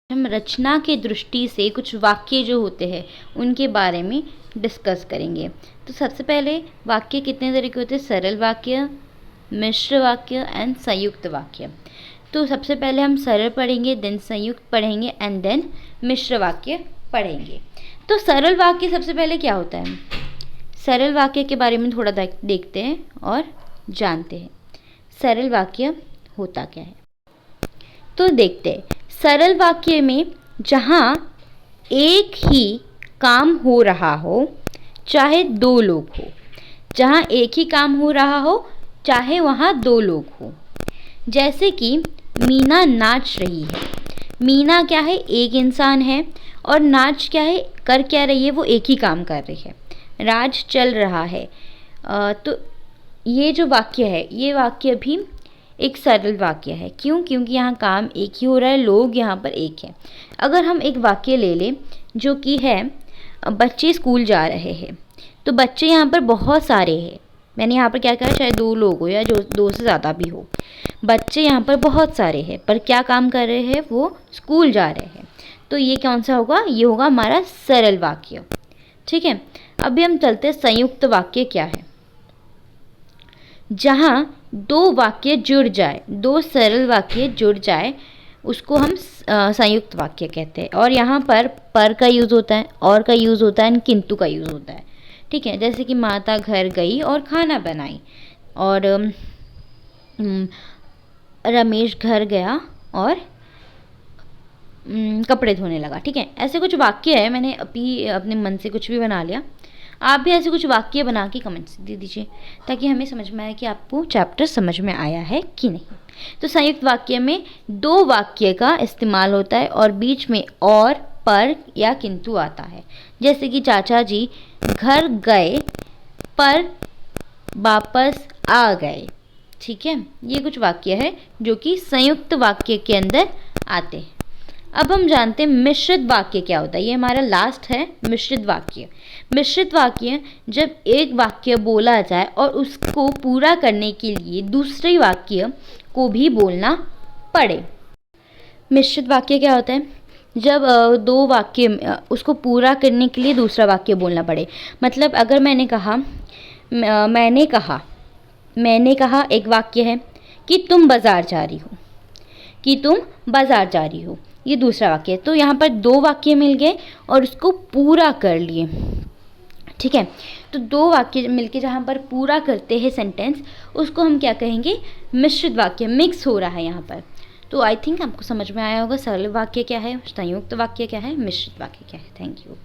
हम रचना के दृष्टि से कुछ वाक्य जो होते हैं उनके बारे में डिस्कस करेंगे। तो सबसे पहले वाक्य कितने तरह के होते हैं? सरल वाक्य, मिश्र वाक्य एंड संयुक्त वाक्य। तो सबसे पहले हम सरल पढ़ेंगे, देन संयुक्त पढ़ेंगे एंड देन मिश्र वाक्य पढ़ेंगे। तो सरल वाक्य सबसे पहले क्या होता है? सरल वाक्य के बारे में थोड़ा देखते हैं और जानते हैं सरल वाक्य होता क्या है। तो देखते हैं, सरल वाक्य में जहाँ एक ही काम हो रहा हो चाहे दो लोग हो, जहाँ एक ही काम हो रहा हो चाहे वहाँ दो लोग हो। जैसे कि मीना नाच रही है। मीना क्या है? एक इंसान है, और नाच क्या है? कर क्या रही है? वो एक ही काम कर रही है। राज चल रहा है। तो ये जो वाक्य है, ये वाक्य भी एक सरल वाक्य है। क्यों? क्योंकि यहाँ काम एक ही हो रहा है, लोग यहाँ पर एक है। अगर हम एक वाक्य ले लें जो कि है बच्चे स्कूल जा रहे हैं, तो बच्चे यहाँ पर बहुत सारे हैं। मैंने यहाँ पर क्या कहा? चाहे दो लोग हो या जो दो से ज़्यादा भी हो, बच्चे यहाँ पर बहुत सारे हैं, पर क्या काम कर रहे हैं? वो स्कूल जा रहे हैं। तो ये कौन सा होगा? ये होगा हमारा सरल वाक्य। ठीक है, अभी हम चलते हैं संयुक्त वाक्य क्या है। जहाँ दो वाक्य जुड़ जाए, दो सरल वाक्य जुड़ जाए, उसको हम संयुक्त वाक्य कहते हैं। और यहाँ पर का यूज़ होता है, और का यूज़ होता है, किंतु का यूज़ होता है। ठीक है, जैसे कि माता घर गई और खाना बनाई, और रमेश घर गया और कपड़े धोने लगा। ठीक है, ऐसे कुछ वाक्य है। मैंने अभी अपने मन से कुछ भी बना लिया। आप भी ऐसे कुछ वाक्य बना के कमेंट्स दे दीजिए, ताकि हमें समझ में आए कि आपको चैप्टर समझ में आया है कि नहीं। तो संयुक्त वाक्य में दो वाक्य का इस्तेमाल होता है और बीच में और, पर या किंतु आता है। जैसे कि चाचा जी घर गए पर वापस आ गए। ठीक है, ये कुछ वाक्य है जो कि संयुक्त वाक्य के अंदर आते हैं। अब हम जानते हैं मिश्रित वाक्य क्या होता है। ये हमारा लास्ट है मिश्रित वाक्य। मिश्रित वाक्य जब एक वाक्य बोला जाए और उसको पूरा करने के लिए दूसरे वाक्य को भी बोलना पड़े। मिश्रित वाक्य क्या होता है? जब दो वाक्य उसको पूरा करने के लिए दूसरा वाक्य बोलना पड़े। मतलब अगर मैंने कहा एक वाक्य है कि तुम बाज़ार जा रही हो, कि तुम बाज़ार जा रही हो, ये दूसरा वाक्य है। तो यहाँ पर दो वाक्य मिल गए और उसको पूरा कर लिए। ठीक है, तो दो वाक्य मिलके जहाँ पर पूरा करते हैं सेंटेंस, उसको हम क्या कहेंगे? मिश्रित वाक्य। मिक्स हो रहा है यहाँ पर। तो आई थिंक आपको समझ में आया होगा सरल वाक्य क्या है, संयुक्त वाक्य क्या है, मिश्रित वाक्य क्या है। Thank you.